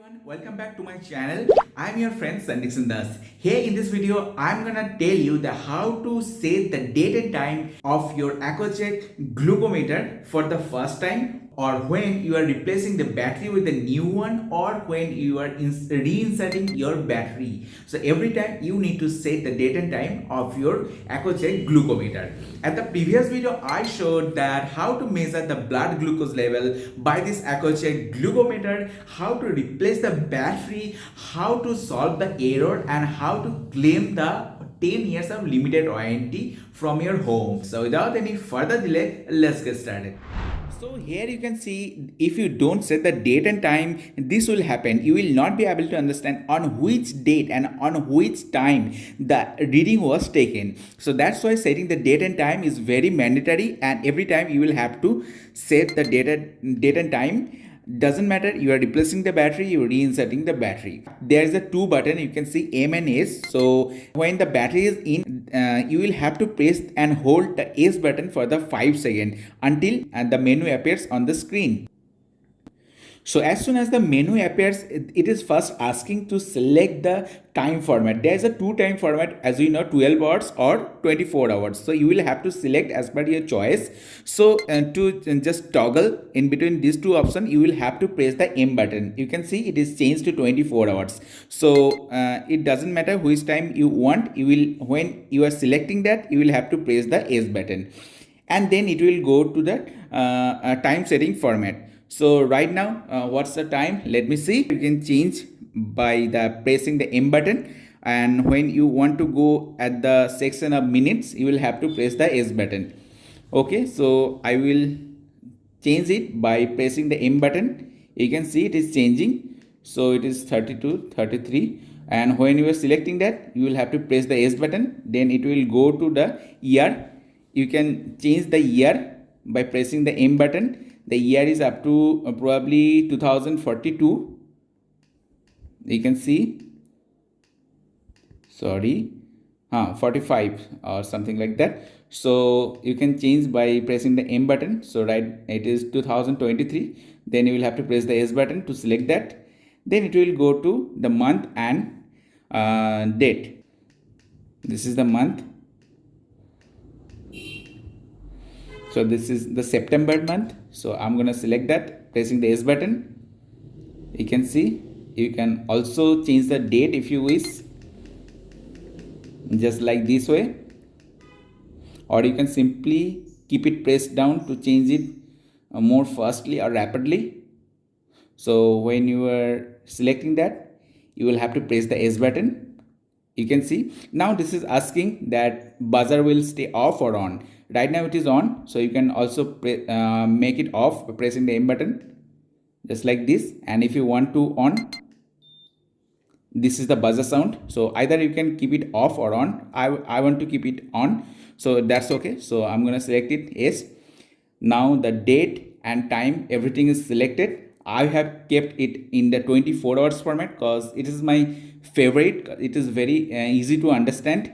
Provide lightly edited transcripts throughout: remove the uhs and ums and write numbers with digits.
everyone, welcome back to my channel. I'm your friend Sandixon Das. Here in this video, I'm gonna tell you the how to set the date and time of your ACCU-CHEK Glucometer for the first time, or when you are replacing the battery with a new one, or when you are reinserting your battery. So every time you need to set the date and time of your ACCU-CHEK Glucometer. At the previous video, I showed that how to measure the blood glucose level by this ACCU-CHEK Glucometer, how to replace the battery, how to solve the error, and how to claim the 10 years of limited warranty from your home. So without any further delay, let's get started. So here you can see, if you don't set the date and time, this will happen. You will not be able to understand on which date and on which time the reading was taken. So that's why setting the date and time is very mandatory, and every time you will have to set the date and time. Doesn't matter, you are replacing the battery, you are reinserting the battery. There is a two button, you can see M and S. So when the battery is in, you will have to press and hold the S button for the 5 seconds until the menu appears on the screen. So as soon as the menu appears, it is first asking to select the time format. There is a two time format, as you know, 12 hours or 24 hours. So you will have to select as per your choice. So to just toggle in between these two options, you will have to press the M button. You can see it is changed to 24 hours. So it doesn't matter which time you want. You will, when you are selecting that, you will have to press the S button, and then it will go to the time setting format. So right now, what's the time? Let me see. You can change by the pressing the M button, and when you want to go at the section of minutes, you will have to press the S button. Okay, so I will change it by pressing the M button. You can see it is changing. So it is 32, 33, and when you are selecting that, you will have to press the S button. Then it will go to the year. You can change the year by pressing the M button. The year is up to probably 2042. You can see, 45 or something like that. So you can change by pressing the M button. So right, it is 2023. Then you will have to press the S button to select that. Then it will go to the month and date. This is the month. So this is the September month. So I'm going to select that, pressing the S button. You can see, you can also change the date if you wish, just like this way. Or you can simply keep it pressed down to change it more fastly or rapidly. So when you are selecting that, you will have to press the S button. You can see, now this is asking that buzzer will stay off or on. Right now it is on, so you can also make it off by pressing the M button, just like this. And if you want to on, this is the buzzer sound. So either you can keep it off or on. I want to keep it on, so that's okay. So I'm going to select it yes. Now the date and time, everything is selected. I have kept it in the 24 hours format because it is my favorite. It is very easy to understand.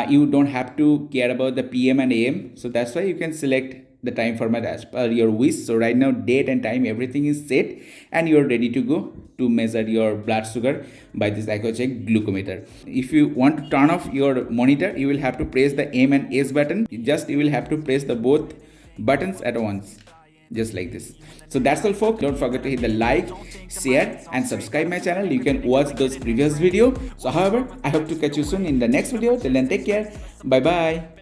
You don't have to care about the PM and AM. So that's why you can select the time format as per your wish. So right now, date and time, everything is set, and you're ready to go to measure your blood sugar by this ACCU-CHEK Glucometer. If you want to turn off your monitor, you will have to press the M and S button. You will have to press the both buttons at once, just like this. So that's all, folks. Don't forget to hit the like, share, and subscribe my channel. You can watch those previous videos. So however, I hope to catch you soon in the next video. Till then, take care. Bye bye.